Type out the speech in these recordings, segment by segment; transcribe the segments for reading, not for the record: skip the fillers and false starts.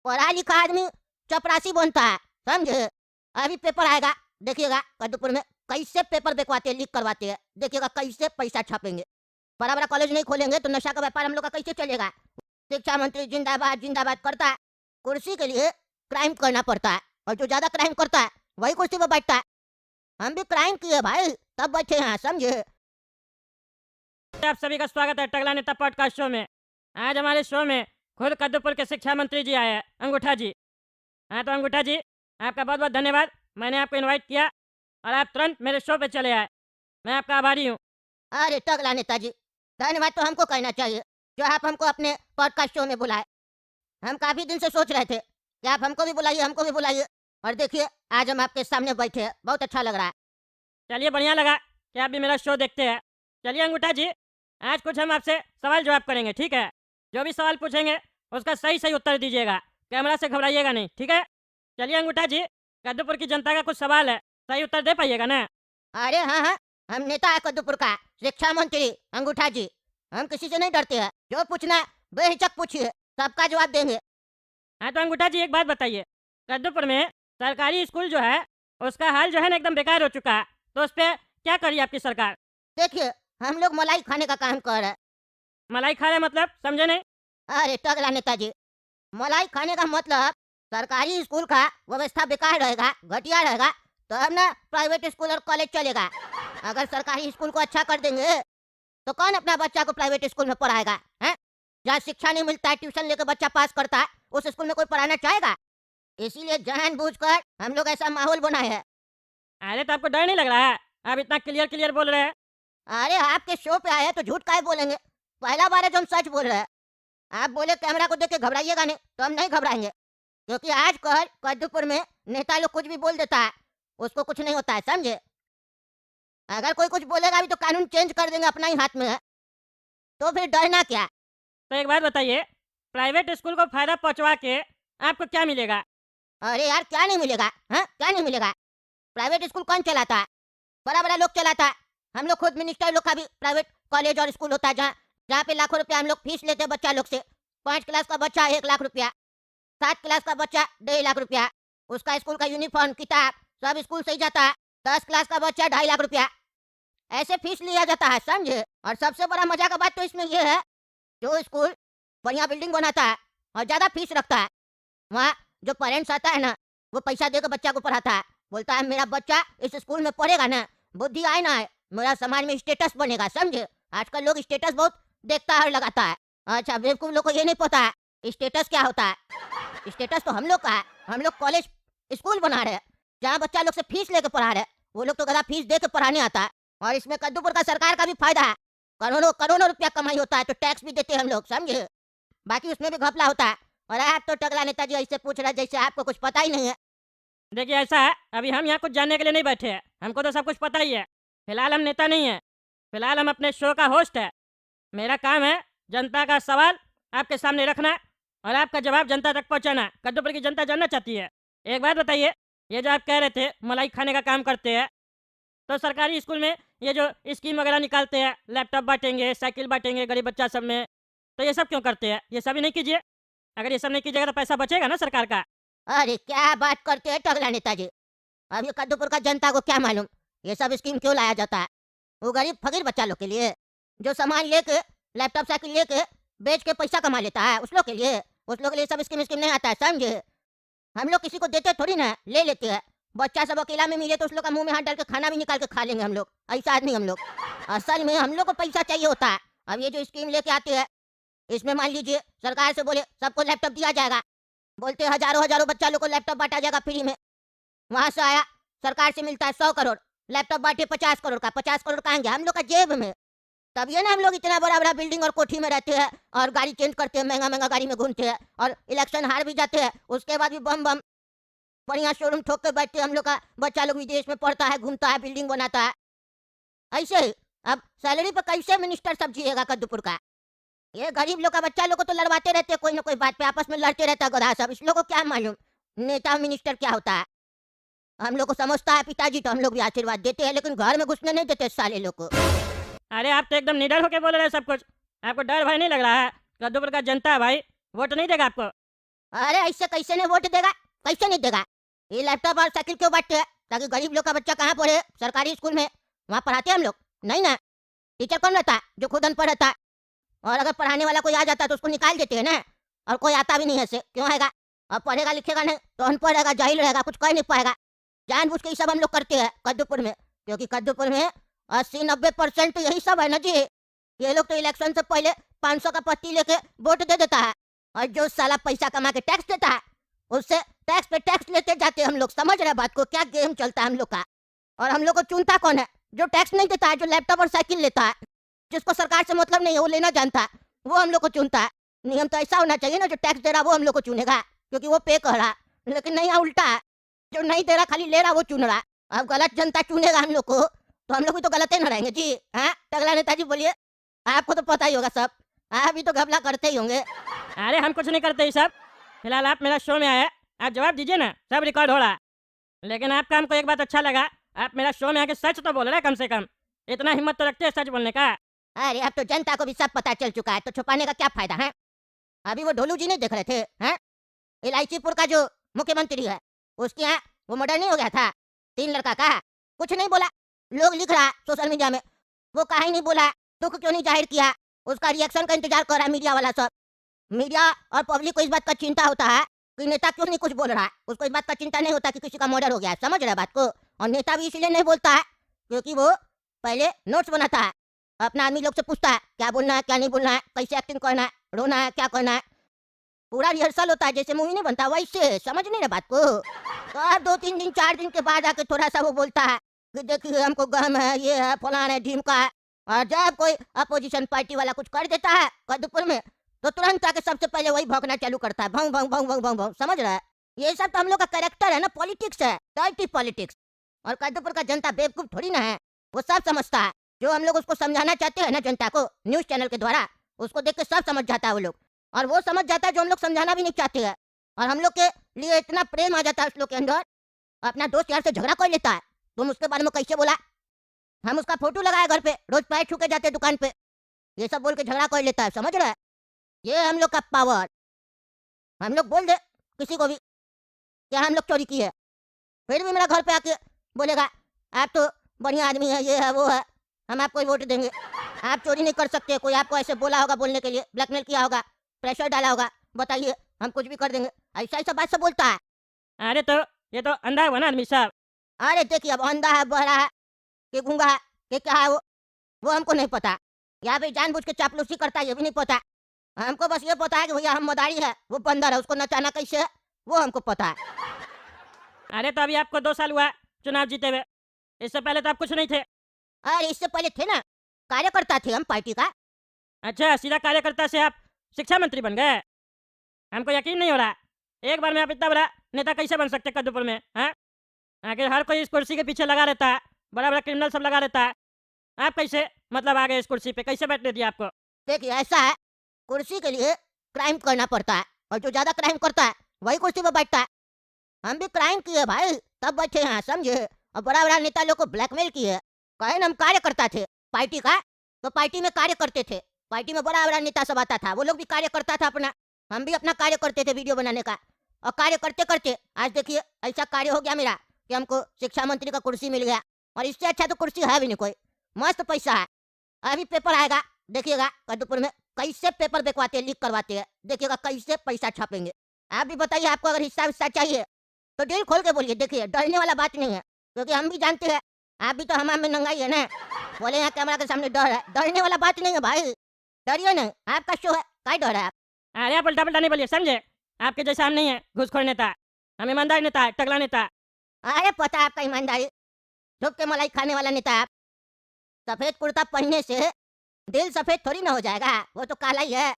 पढ़ा लिखा आदमी चपरासी बनता है, समझे। अभी पेपर आएगा, देखिएगा कद्दूपुर में कैसे पेपर बिकवाते हैं, लीक करवाते हैं, देखिएगा कैसे पैसा छापेंगे। बड़ा बड़ा कॉलेज नहीं खोलेंगे तो नशा का व्यापार हम लोग का कैसे चलेगा। शिक्षा मंत्री जिंदाबाद जिंदाबाद करता है, कुर्सी के लिए क्राइम करना पड़ता है, और जो ज्यादा क्राइम करता है वही कुर्सी पर बैठता है। हम भी क्राइम किए भाई, तब बैठे हैं, समझे। आप सभी का स्वागत है टकला नेता पॉडकास्ट शो में। आज हमारे शो में खुद कद्दूपुर के शिक्षा मंत्री जी आए हैं, अंगूठा जी। हाँ तो अंगूठा जी, आपका बहुत बहुत धन्यवाद। मैंने आपको इनवाइट किया और आप तुरंत मेरे शो पे चले आए। मैं आपका आभारी हूँ। अरे टकला नेताजी, धन्यवाद तो हमको कहना चाहिए जो आप हमको अपने पॉडकास्ट शो में बुलाए। हम काफी दिन से सोच रहे थे कि आप हमको भी बुलाइए, हमको भी बुलाइए, और देखिए आज हम आपके सामने बैठे हैं, बहुत अच्छा लग रहा है। चलिए, बढ़िया लगा कि आप भी मेरा शो देखते हैं। चलिए अंगूठा जी, आज कुछ हम आपसे सवाल जवाब करेंगे, ठीक है। जो भी सवाल पूछेंगे उसका सही सही उत्तर दीजिएगा, कैमरा से घबराइएगा नहीं, ठीक है। चलिए अंगूठा जी, कद्दूपुर की जनता का कुछ सवाल है, सही उत्तर दे पाइएगा ना। अरे हाँ हाँ, हम नेता है कद्दूपुर का, शिक्षा मंत्री अंगूठा जी। हम किसी से नहीं डरते हैं, जो पूछना है बेहिचक पूछिए, सबका जवाब देंगे। हाँ तो अंगूठा जी, एक बात बताइए, कद्दूपुर में सरकारी स्कूल जो है उसका हाल जो है ना एकदम बेकार हो चुका है, तो उस पर क्या करी आपकी सरकार। देखिए, हम लोग मलाई खाने का काम कर रहे हैं। मलाई खा रहे मतलब, समझे नहीं। अरे टकला नेताजी, मलाई खाने का मतलब सरकारी स्कूल का व्यवस्था बेकार रहेगा, घटिया रहेगा, तब ना प्राइवेट स्कूल और कॉलेज चलेगा। अगर सरकारी स्कूल को अच्छा कर देंगे तो कौन अपना बच्चा को प्राइवेट स्कूल में पढ़ाएगा, हैं? जहाँ शिक्षा नहीं मिलता है, ट्यूशन लेकर बच्चा पास करता है, उस स्कूल में कोई पढ़ाना चाहेगा। इसीलिए जानबूझकर हम लोग ऐसा माहौल बनाए हैं। अरे तो आपको डर नहीं लग रहा है, आप इतना क्लियर क्लियर बोल रहे हैं। अरे आपके शो पे आए हैं तो झूठ काहे बोलेंगे, पहला बार है जो हम सच बोल रहे हैं। आप बोले कैमरा को देख के घबराइएगा नहीं, तो हम नहीं घबराएंगे, क्योंकि आजकल कद्दूपुर में नेता लोग कुछ भी बोल देता है, उसको कुछ नहीं होता है, समझे। अगर कोई कुछ बोलेगा भी तो कानून चेंज कर देंगे, अपना ही हाथ में है, तो फिर डरना क्या। तो एक बात बताइए, प्राइवेट स्कूल को फायदा पहुंचवा के आपको क्या मिलेगा। अरे यार, क्या नहीं मिलेगा, हाँ क्या नहीं मिलेगा। प्राइवेट स्कूल कौन चलाता है, बड़ा बड़ा लोग चलाता है। हम लोग खुद मिनिस्टर लोग का भी प्राइवेट कॉलेज और स्कूल होता है, जहाँ जहाँ पे लाखों रुपया हम लोग फीस लेते हैं बच्चा लोग से। 5 क्लास का बच्चा 1 लाख रुपया, 7 क्लास का बच्चा 1.5 लाख रुपया, उसका स्कूल का यूनिफॉर्म किताब सब स्कूल से ही जाता है। 10 क्लास का बच्चा 2.5 लाख रुपया, ऐसे फीस लिया जाता है, समझे। और सबसे बड़ा मजा का बात तो इसमें यह है, जो स्कूल बढ़िया बिल्डिंग बनाता है और ज्यादा फीस रखता है, वहाँ जो पेरेंट्स आता है ना, वो पैसा देकर बच्चा को पढ़ाता है। बोलता है मेरा बच्चा इस स्कूल में पढ़ेगा ना, बुद्धि आए ना आए, मेरा समाज में स्टेटस बनेगा, समझे। आजकल लोग स्टेटस बहुत देखता है और लगाता है। अच्छा, बेवकूफ लोग को ये नहीं पता है स्टेटस क्या होता है। स्टेटस तो हम लोग का है, हम लोग कॉलेज स्कूल बना रहे हैं, जहाँ बच्चा लोग से फीस लेकर पढ़ा रहे हैं, वो लोग तो गधा फीस दे के पढ़ाने आता है। और इसमें कद्दूपुर का सरकार का भी फायदा है, करोड़ों करोड़ों रुपया कमाई होता है, तो टैक्स भी देते हैं हम लोग, समझे। बाकी उसमें भी घपला होता है। और आप तो टकला नेताजी ऐसे पूछ रहे जैसे आपको कुछ पता ही नहीं है। देखिए ऐसा है, अभी हम यहाँ कुछ जानने के लिए नहीं बैठे हैं, हमको तो सब कुछ पता ही है। फिलहाल हम नेता नहीं है, फिलहाल हम अपने शो का होस्ट है। मेरा काम है जनता का सवाल आपके सामने रखना और आपका जवाब जनता तक पहुँचाना। कद्दूपुर की जनता जानना चाहती है। एक बात बताइए, ये जो आप कह रहे थे मलाई खाने का काम करते हैं, तो सरकारी स्कूल में ये जो स्कीम वगैरह निकालते हैं, लैपटॉप बांटेंगे, साइकिल बांटेंगे गरीब बच्चा सब में, तो ये सब क्यों करते हैं। ये सब ही नहीं कीजिए, अगर ये सब नहीं कीजिएगा तो पैसा बचेगा ना सरकार का। अरे क्या बात करते हैं टकला नेताजी, अब ये कद्दूपुर का जनता को क्या मालूम ये सब स्कीम क्यों लाया जाता है। वो गरीब फकीर बच्चा लोग के लिए, जो सामान लेके लैपटॉप साइकिल लेके बेच के पैसा कमा लेता है, उस लोग के लिए, उस लोग के लिए सब स्कीम स्कीम नहीं आता है, समझे। हम लोग किसी को देते थोड़ी ना, ले लेते हैं। बच्चा सब अकेला में मिले तो उस लोग का मुंह में हाथ डाल के खाना भी निकाल के खा लेंगे हम लोग, ऐसा आदमी हम लोग। असल में हम लोग को पैसा चाहिए होता है। अब ये जो स्कीम लेके आते हैं, इसमें मान लीजिए सरकार से बोले सबको लैपटॉप दिया जाएगा, बोलते हजारों हजारों बच्चा लोग को लैपटॉप बांटा जाएगा फ्री में। वहां से आया, सरकार से मिलता है 100 करोड़, लैपटॉप बांटे 50 करोड़ का, 50 करोड़ कहां गया हम लोग का जेब में। तब ये ना हम लोग इतना बड़ा बड़ा बिल्डिंग और कोठी में रहते हैं और गाड़ी चेंज करते हैं, महंगा महंगा गाड़ी में घूमते हैं, और इलेक्शन हार भी जाते हैं, उसके बाद भी बम बम बढ़िया शोरूम ठोक के बैठते हैं। हम लोग का बच्चा लोग विदेश में पढ़ता है, घूमता है, बिल्डिंग बनाता है, ऐसे ही। अब सैलरी पर कैसे मिनिस्टर सब जिएगा कद्दूपुर का। ये गरीब लोग का बच्चा लोग को तो लड़वाते रहते हैं, कोई ना कोई बात पे आपस में लड़ते रहता है गधा सब। इस लोग को क्या मालूम नेता मिनिस्टर क्या होता है। हम लोग को समझता है पिताजी, तो हम लोग भी आशीर्वाद देते हैं, लेकिन घर में घुसने नहीं देते साले लोग को। अरे आप तो एकदम निडर होके बोल रहे हैं सब कुछ, आपको डर भाई नहीं लग रहा है। कद्दूपुर का जनता है भाई, वोट नहीं देगा आपको। अरे ऐसे कैसे नहीं वोट देगा, कैसे नहीं देगा। ये लैपटॉप और साइकिल क्यों बांटते हैं, ताकि गरीब लोग का बच्चा कहाँ पढ़े, सरकारी स्कूल में वहाँ पढ़ाते हैं हम लोग नहीं ना। टीचर कौन रहता है, जो खुद अनपढ़ रहता है, और अगर पढ़ाने वाला कोई आ जाता है तो उसको निकाल देते हैं ना। और कोई आता भी नहीं है ऐसे, क्यों आएगा। अब पढ़ेगा लिखेगा नहीं तो अनपढ़ रहेगा, जाहिल रहेगा, कुछ कह नहीं पाएगा। जानबूझ के ये सब हम लोग करते हैं कद्दूपुर में, क्योंकि कद्दूपुर में 80-90% तो यही सब है ना जी। ये लोग तो इलेक्शन से पहले 500 का पत्ती लेके वोट दे देता है, और जो साला पैसा कमा के टैक्स देता है उससे टैक्स पे टैक्स लेते जाते हैं हम लोग। समझ रहे बात को, क्या गेम चलता है हम लोग का। और हम लोग को चुनता कौन है, जो टैक्स नहीं देता है, जो लैपटॉप और साइकिल लेता है, जिसको सरकार से मतलब नहीं है, वो लेना जानता है, वो हम लोग को चुनता है। नियम तो ऐसा होना चाहिए ना, जो टैक्स दे रहा वो हम लोग को चुनेगा, क्योंकि वो पे कर रहा। लेकिन नहीं, उल्टा है, जो नहीं दे रहा खाली ले रहा वो चुन रहा। अब गलत जनता चुनेगा हम लोग को तो हम लोग भी तो गलत ही न रहेंगे जी। हाँ टगला नेताजी बोलिए, आपको तो पता ही होगा सब, आप भी तो घपला करते ही होंगे। अरे हम कुछ नहीं करते ये सब। फिलहाल आप मेरा शो में आए, आप जवाब दीजिए ना, सब रिकॉर्ड हो रहा है। लेकिन आपका हमको एक बात अच्छा लगा, आप मेरा शो में आके सच तो बोल रहे हैं, कम से कम इतना हिम्मत तो रखते हैं सच बोलने का। अरे अब तो जनता को भी सब पता चल चुका है, तो छुपाने का क्या फायदा है। अभी वो ढोलू जी नहीं देख रहे थे, हैं इलायचीपुर का जो मुख्यमंत्री है, उसके यहाँ वो मर्डर नहीं हो गया था 3 लड़का का, कुछ नहीं बोला। लोग लिख रहा सोशल मीडिया में, वो काहे नहीं बोला, दुख क्यों नहीं जाहिर किया, उसका रिएक्शन का इंतजार कर रहा है मीडिया वाला सब। मीडिया और पब्लिक को इस बात का चिंता होता है कि नेता क्यों नहीं कुछ बोल रहा है, उसको इस बात का चिंता नहीं होता कि किसी का मर्डर हो गया है। समझ रहे बात को। और नेता भी इसलिए नहीं बोलता है क्योंकि वो पहले नोट्स बनाता है, अपना आदमी लोग से पूछता है क्या बोलना है क्या नहीं बोलना है, कैसे एक्टिंग करना है, रोना है क्या करना है, पूरा रिहर्सल होता है, जैसे मूवी नहीं बनता वैसे। समझ नहीं रहे बात को। तो अब 2-3 दिन 4 दिन के बाद आके थोड़ा सा वो बोलता है कि देखिए हमको गम है, ये है फलाना है ढीम का है। और जब कोई अपोजिशन पार्टी वाला कुछ कर देता है कद्दूपुर में, तो तुरंत आके सबसे पहले वही भौंकना चालू करता है, भंग भंग भंग भंग भंग भंग। समझ रहा है, ये सब तो हम लोग का कैरेक्टर है ना, पॉलिटिक्स है, डर्टी पॉलिटिक्स। और कद्दूपुर का जनता बेवकूफ थोड़ी ना है, वो सब समझता है। जो हम लोग उसको समझाना चाहते हैं ना जनता को न्यूज चैनल के द्वारा, उसको देख के सब समझ जाता है वो लोग। और वो समझ जाता है जो हम लोग समझाना भी नहीं चाहते हैं। और हम लोग के लिए इतना प्रेम आ जाता है उस लोग के अंदर, अपना दोस्त यार से झगड़ा कर लेता है। तुम उसके बारे में कैसे बोला, हम उसका फोटो लगाए घर पे, रोज पैर छू के जाते दुकान पे, ये सब बोल के झगड़ा कर लेता है। समझ रहा है, ये हम लोग का पावर। हम लोग बोल दे किसी को भी क्या हम लोग चोरी की है, फिर भी मेरा घर पे आके बोलेगा आप तो बढ़िया आदमी है, ये है वो है, हम आपको वोट देंगे। आप चोरी नहीं कर सकते, कोई आपको ऐसे बोला होगा बोलने के लिए, ब्लैकमेल किया होगा, प्रेशर डाला होगा, बताइए हम कुछ भी कर देंगे, ऐसा ऐसा बात सब बोलता है। अरे तो ये तो अंधा हुआ ना आदमी साहब। अरे देखिए, अब अंधा है, बहरा है, कि गूंगा है, कि क्या है वो हमको नहीं पता। या फिर जानबूझ के चापलूसी करता है, ये भी नहीं पता। हमको बस ये पता है कि भैया हम मदारी है, वो बंदर है, उसको नचाना कैसे है वो हमको पता है। अरे तो अभी आपको 2 साल हुआ चुनाव जीते हुए, इससे पहले तो आप कुछ नहीं थे। अरे इससे पहले थे ना, कार्यकर्ता थे हम पार्टी का। अच्छा, सीधा कार्यकर्ता से आप शिक्षा मंत्री बन गए। हमको यकीन नहीं हो रहा, एक बार में आप इतना बड़ा नेता कैसे बन सकते कद्दूपुर में। हाँ, आखिर हर कोई इस कुर्सी के पीछे लगा रहता है, बड़ा बड़ा क्रिमिनल सब लगा रहता है, आप कैसे मतलब आ गए इस कुर्सी पे, कैसे बैठने दिया आपको। देखिए ऐसा है, कुर्सी के लिए क्राइम करना पड़ता है, और जो ज्यादा क्राइम करता है वही कुर्सी पे बैठता है। हम भी क्राइम किए भाई, तब बैठे हैं, समझे। और बड़ा बड़ा नेता लोग को ब्लैकमेल किए, कहे ना हम कार्यकर्ता थे पार्टी का, तो पार्टी में कार्य करते थे, पार्टी में बड़ा बड़ा नेता सब आता था, वो लोग भी कार्य करता था अपना, हम भी अपना कार्य करते थे वीडियो बनाने का। और कार्य करते करते आज देखिए ऐसा कार्य हो गया मेरा कि हमको शिक्षा मंत्री का कुर्सी मिल गया। और इससे अच्छा तो कुर्सी है भी नहीं कोई, मस्त पैसा है। अभी पेपर आएगा, देखिएगा कद्दूपुर में कैसे पेपर बिकवाते हैं, लीक करवाते हैं, देखिएगा कैसे पैसा छापेंगे। आप भी बताइए, आपको अगर हिस्सा चाहिए तो दिल खोल के बोलिए, देखिए डरने वाला बात नहीं है, क्योंकि हम भी जानते हैं, आप भी तो हमाम में नंगाई है ना। बोले यहाँ कैमरा के सामने डर है, डरने वाला बात नहीं है भाई, डरिए नहीं, आपका शो है, क्या डर है आप। अरे आप उल्टा पुल्टा नहीं बोलिए, समझे। आपके जैसा हम नहीं है घूसखोर नेता, हम ईमानदार नेता है, टगला नेता। अरे पता है आपका ईमानदारी, झुक के मलाई खाने वाला नेता है आप। सफेद कुर्ता पहनने से दिल सफेद थोड़ी ना हो जाएगा, वो तो काला ही है।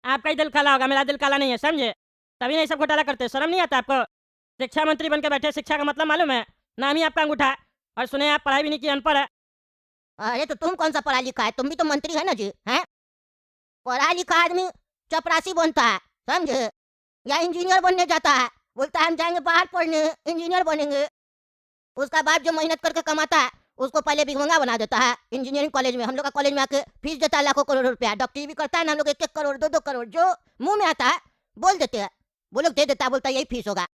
आपका ही दिल काला होगा, मेरा दिल काला नहीं है, समझे। तभी नहीं सब घोटाला करते, शर्म नहीं आता आपको। शिक्षा मंत्री बन के बैठे, शिक्षा का मतलब मालूम है, नाम ही आपका अंगूठा है, और सुने आप पढ़ाई भी नहीं की, अनपढ़ है। अरे तो तुम कौन सा पढ़ा लिखा है, तुम भी तो मंत्री है ना जी, हैं। पढ़ा लिखा आदमी चपरासी बनता है, समझे, या इंजीनियर बनने जाता है, बोलता है हम जाएंगे बाहर पढ़ने, इंजीनियर बनेंगे। उसका बाप जो मेहनत करके कमाता है उसको पहले भिखमंगा बना देता है इंजीनियरिंग कॉलेज में, हम लोग का कॉलेज में आके फीस देता है लाखों करोड़ रुपया, डॉक्टरी भी करता है ना हम लोग, 1-1 करोड़ 2-2 करोड़ जो मुंह में आता है बोल देते हैं। वो लोग दे देता है, बोलता है यही फीस होगा।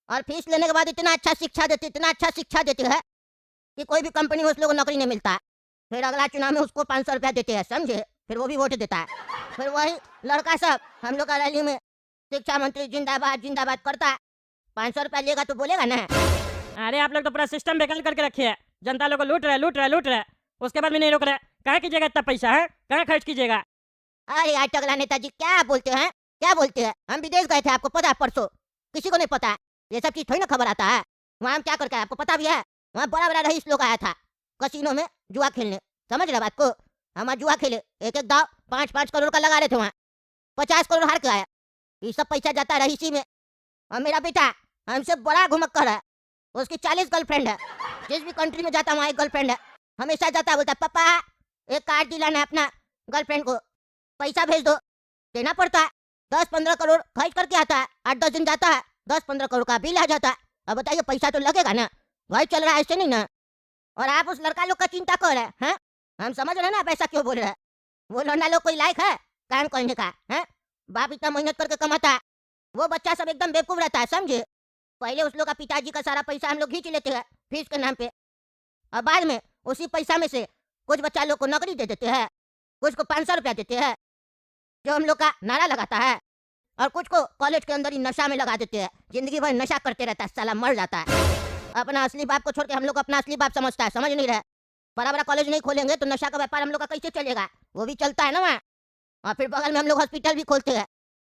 और फीस लेने के बाद इतना अच्छा शिक्षा देती, इतना अच्छा शिक्षा देती है कि कोई भी कंपनी में उस लोगों को नौकरी नहीं मिलता। फिर अगला चुनाव में उसको 500 रुपया देते हैं, समझे? फिर वो भी वोट देता है। फिर वही लड़का सब हम लोग का रैली में शिक्षा मंत्री जिंदाबाद जिंदाबाद करता है। 500 रुपया लेगा तो बोलेगा ना। अरे आप लोग तो पूरा सिस्टम बेकार करके रखे है, जनता लोग को लूट रहे लूट रहे लूट रहे, उसके बाद भी नहीं रोक रहे। कहाँ कीजिएगा इतना पैसा है, कहाँ खर्च कीजिएगा? अरे यार टकला नेताजी क्या बोलते हैं, क्या बोलते हैं? हम विदेश गए थे, आपको पता है? परसों किसी को नहीं पता है, ये सब चीज थोड़ी ना खबर आता है। वहाँ हम क्या करके आए आपको पता भी है? वहाँ बड़ा बड़ा रईस लोग आया था कसिनो में जुआ खेलने, समझ रहे बात को? हम जुआ खेले, एक एक दाव 5-5 करोड़ का लगा रहे थे, वहाँ 50 करोड़ हार के आया। ये सब पैसा जाता है रईसी में। और मेरा बेटा हमसे बड़ा घुमक्कर है, उसकी 40 गर्लफ्रेंड है, जिस भी कंट्री में जाता है वहाँ एक गर्लफ्रेंड है। हमेशा जाता है, बोलता है पापा एक कार्ड दिलाना है अपना गर्लफ्रेंड को, पैसा भेज दो। देना पड़ता है, 10-15 करोड़ खर्च करके आता है। 8-10 दिन जाता है, 10-15 करोड़ का बिल आ जाता है। अब बताइए पैसा तो लगेगा ना, घर चल रहा है ऐसे नहीं ना। और आप उस लड़का लोग का चिंता कर रहे हैं? हम समझ रहे हैं ना आप ऐसा क्यों बोल रहे हैं। वो लड़ना लोग कोई लायक है काम करने का है? बाप इतना मेहनत करके कमाता है, वो बच्चा सब एकदम बेवकूफ रहता है, समझे? पहले उस लोग का पिताजी का सारा पैसा हम लोग खींच लेते हैं फीस के नाम पे, और बाद में उसी पैसा में से कुछ बच्चा लोग को नौकरी दे देते हैं, कुछ को 500 रुपया देते हैं जो हम लोग का नारा लगाता है, और कुछ को कॉलेज के अंदर ही नशा में लगा देते हैं। जिंदगी भर नशा करते रहता है, साला मर जाता है। अपना असली बाप को छोड़ के हम लोग अपना असली बाप समझता है, समझ नहीं रहे। बड़ा बड़ा कॉलेज नहीं खोलेंगे तो नशा का व्यापार हम लोग का कैसे चलेगा? वो भी चलता है ना वहाँ। और फिर बगल में हम लोग हॉस्पिटल भी खोलते हैं।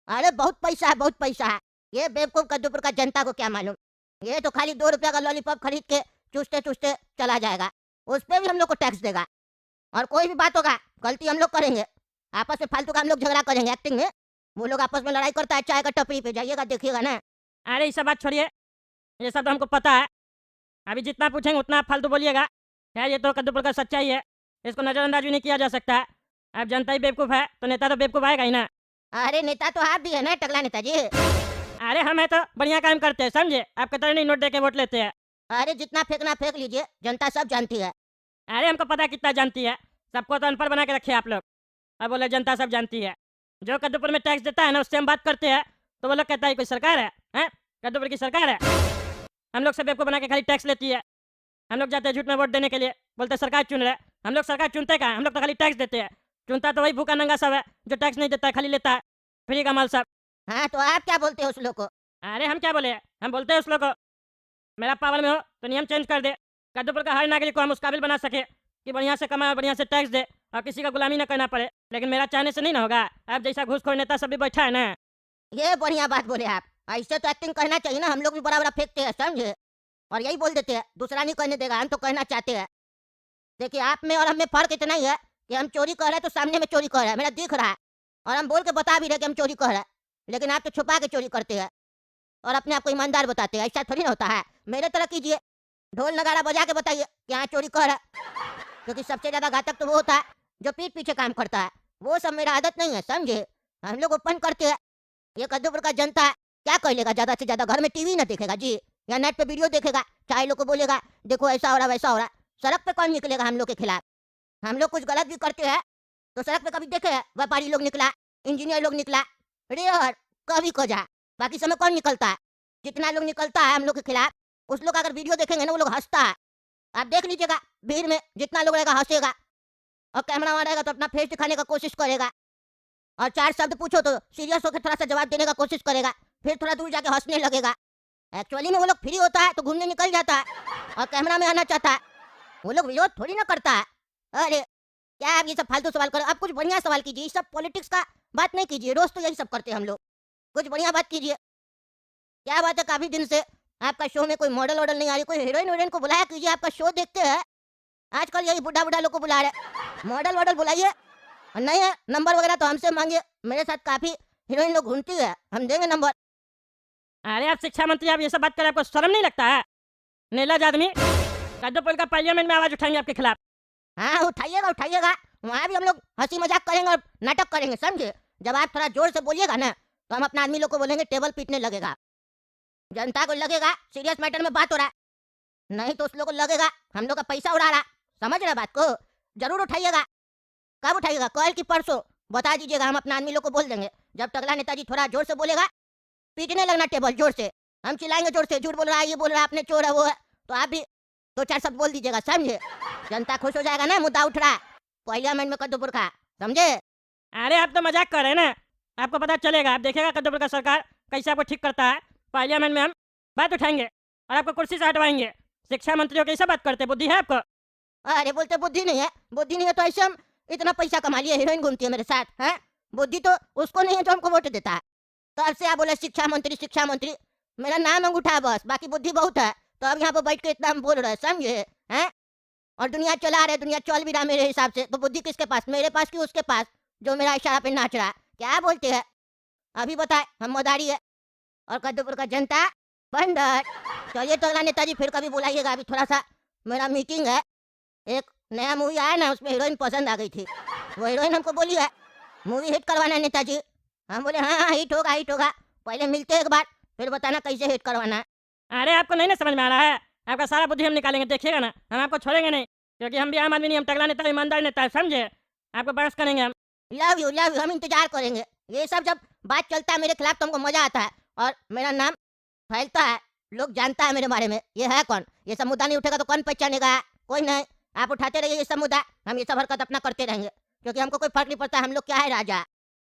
अरे बहुत पैसा है, बहुत पैसा है। ये बेवकूफ कद्दूपुर का जनता को क्या मालूम, ये तो खाली 2 रुपया का लॉलीपॉप खरीद के चूसते चूसते चला जाएगा, उस पर भी हम लोग को टैक्स देगा। और कोई भी बात होगा गलती हम लोग करेंगे, आपस में फालतू का हम लोग झगड़ा करेंगे एक्टिंग में। वो लोग आपस में लड़ाई करता है चाय का टपरी पे, जाइएगा देखिएगा ना। अरे ये सब बात छोड़िए, ये सब तो हमको पता है। अभी जितना पूछेंगे उतना आप फालतू बोलिएगा। खैर ये तो कद्दूपुर का सच्चाई है, इसको नज़रअंदाज भी नहीं किया जा सकता। अब जनता ही बेवकूफ़ है तो नेता तो बेवकूफ़ आएगा ही ना। अरे नेता तो आप भी है ना टकला नेताजी। अरे हम है तो बढ़िया काम करते हैं, समझे? आपके तरह नहीं नोट दे के वोट लेते हैं। अरे जितना फेंकना फेंक लीजिए, जनता सब जानती है। अरे हमको पता है कितना जानती है, सबको तो अनपढ़ बना के रखे आप लोग। अब बोले जनता सब जानती है। जो कद्दूपुर में टैक्स देता है ना उससे हम बात करते हैं तो वो लोग कहता है कोई सरकार है, हैं? कद्दूपुर की सरकार है। हम लोग से बेवकूफ़ बना के खाली टैक्स लेती है। हम लोग जाते हैं झूठ में वोट देने के लिए, बोलते सरकार चुन रहे। हम लोग सरकार चुनते का, हम लोग तो खाली टैक्स देते हैं। चुनता तो वही भूखा नंगा सब है जो टैक्स नहीं देता है, खाली लेता है फ्री का माल सब। हाँ तो आप क्या बोलते हो उस लोग को? अरे हम क्या बोले, हम बोलते हैं उस लोग को मेरा पावर में हो तो नियम चेंज कर दे, कद्दूपुर का हर नागरिक को हम उस काबिल बना सके कि बढ़िया से कमाए और बढ़िया से टैक्स दे और किसी का गुलामी ना करना पड़े। लेकिन मेरा चाहने से नहीं ना होगा, आप जैसा घूसखोर नेता सब भी बैठा है ना। ये बढ़िया बात बोले आप, ऐसे तो एक्टिंग करना चाहिए ना। हम लोग भी बड़ा बड़ा फेंकते हैं, समझे? और यही बोल देते हैं दूसरा नहीं करने देगा, हम तो कहना चाहते हैं। देखिए आप में और हम में फर्क इतना ही है कि हम चोरी कर रहे हैं तो सामने में चोरी कर रहे हैं, मेरा दिख रहा है, और हम बोल के बता भी रहे कि हम चोरी कर रहे हैं। लेकिन आप तो छुपा के चोरी करते हैं और अपने आप को ईमानदार बताते हैं। ऐसा थोड़ी ना होता है। मेरे तरह कीजिए, ढोल नगाड़ा बजा के बताइए कि हाँ चोरी कर रहा है, क्योंकि सबसे ज्यादा घातक तो वो होता है जो पीठ पीछे काम करता है। वो सब मेरा आदत नहीं है, समझे? हम लोग ओपन करते हैं। ये कद्दूपुर का जनता है, क्या कर लेगा? ज्यादा से ज्यादा घर में टीवी ना देखेगा जी, या नेट पे वीडियो देखेगा, चाहे लोग को बोलेगा देखो ऐसा हो रहा वैसा हो रहा। सड़क पे कौन निकलेगा हम लोग के खिलाफ? हम लोग कुछ गलत भी करते हैं तो सड़क पे कभी देखे है व्यापारी लोग निकला, इंजीनियर लोग निकला? रेयर कभी को जा, बाकी समय कौन निकलता है? जितना लोग निकलता है हम लोग के खिलाफ, उस लोग अगर वीडियो देखेंगे ना वो लोग हंसता है। आप देख लीजिएगा, भीड़ में जितना लोग रहेगा हंसेगा, और कैमरा वहाँ रहेगा तो अपना फेस दिखाने का कोशिश करेगा, और 4 शब्द पूछो तो सीरियस होकर थोड़ा सा जवाब देने का कोशिश करेगा, फिर थोड़ा दूर जाके हंसने लगेगा। एक्चुअली में वो लोग फ्री होता है तो घूमने निकल जाता है और कैमरा में आना चाहता है। वो लोग विरोध थोड़ी ना करता है। अरे क्या आप ये सब फालतू सवाल करो? आप कुछ बढ़िया सवाल कीजिए, ये सब पॉलिटिक्स का बात नहीं कीजिए। रोज तो यही सब करते हैं हम लोग, कुछ बढ़िया बात कीजिए। क्या बात है, काफी दिन से आपका शो में कोई मॉडल वॉडल नहीं आ रही, कोई हीरोइन वीरोइन को बुलाया कीजिए। आपका शो देखते हैं, आजकल यही बुढ़ा बुढ़ा लोग को बुला रहे। मॉडल वॉडल बुलाइए, और नहीं है नंबर वगैरह तो हमसे मांगिए। मेरे साथ काफी हीरोइन लोग घूमती है, हम देंगे नंबर। अरे आप शिक्षा मंत्री, आप ये सब बात करें, आपको शर्म नहीं लगता है? नीलाज आदमी, कद्दूपुर का पार्लियामेंट में आवाज उठाएंगे आपके खिलाफ। हाँ उठाइएगा उठाइएगा, वहाँ भी हम लोग हंसी मजाक करेंगे और नाटक करेंगे, समझे? जब आप थोड़ा जोर से बोलिएगा ना तो हम अपना आदमी लोग को बोलेंगे टेबल पीटने लगेगा। जनता को लगेगा सीरियस मैटर में बात हो रहा है, नहीं तो उस लोग को लगेगा हम लोग का पैसा उड़ा रहा। समझ रहे बात को? जरूर उठाइएगा। कब उठाइएगा? कल की परसों बता दीजिएगा, हम अपना आदमी लोग को बोल देंगे। जब टकला नेताजी थोड़ा जोर से बोलेगा पीटने लगना टेबल जोर से। हम चिल्लाएंगे जोर से, झूठ बोल रहा है, ये बोल रहा है, आपने चोर है वो है, तो आप भी 2-4 शब्द बोल दीजिएगा, समझे? जनता खुश हो जाएगा ना, मुद्दा उठ रहा है पार्लियामेंट में कद्दूपुर का, समझे? अरे आप तो मजाक कर रहे हैं ना, आपको पता चलेगा, आप देखिएगा कद्दूपुर का सरकार कैसे आपको ठीक करता है। पार्लियामेंट में हम बात उठाएंगे और आपको कुर्सी से हटवाएंगे। शिक्षा मंत्री हो कैसे बात करते, बुद्धि है आपको? अरे बोलते बुद्धि नहीं है, बुद्धि नहीं है तो ऐसे हम इतना पैसा कमा लिए, हीरोइन घूमती है मेरे साथ, है? बुद्धि तो उसको नहीं है जो हमको वोट देता है। तो अब से आप बोले शिक्षा मंत्री, मेरा नाम अंगूठा है बस, बाकी बुद्धि बहुत है। तो अब यहाँ पर बैठ के इतना हम बोल रहे हैं, समझे? हैं? और दुनिया चला रहे, दुनिया चल भी रहा मेरे हिसाब से, तो बुद्धि किसके पास, मेरे पास कि उसके पास जो मेरा इशारा पे नाच रहा है? क्या बोलते हैं? अभी बताए, हम मदारी है और कद्दूपुर का जनता बंदर। चलिए तो अगला नेताजी फिर कभी बुलाइएगा, अभी थोड़ा सा मेरा मीटिंग है। एक नया मूवी आया ना, उसमें हीरोइन पसंद आ गई थी, वो हीरोइन हमको बोली है मूवी हिट करवाना है नेताजी। हम बोले हाँ हाँ हिट होगा, पहले मिलते हैं एक बार, फिर बताना कैसे हिट करवाना है। अरे आपको नहीं ना समझ में आ रहा है, आपका सारा बुद्धि हम निकालेंगे, देखिएगा ना, हम आपको छोड़ेंगे नहीं, क्योंकि हम भी आम आदमी नहीं, हम तगड़ा नेता, ईमानदार नेता है, समझे? आपको बहस करेंगे हम। लव यू, हम इंतजार करेंगे। ये सब जब बात चलता है मेरे खिलाफ तो हमको मजा आता है और मेरा नाम फैलता है, लोग जानता है मेरे बारे में, ये है कौन। ये सब मुद्दा नहीं उठेगा तो कौन पहचानेगा? कोई नहीं। आप उठाते रहिए ये सब मुद्दा, हम ये सब हरकत अपना करते रहेंगे, क्योंकि हमको कोई फर्क नहीं पड़ता, हम लोग क्या है राजा।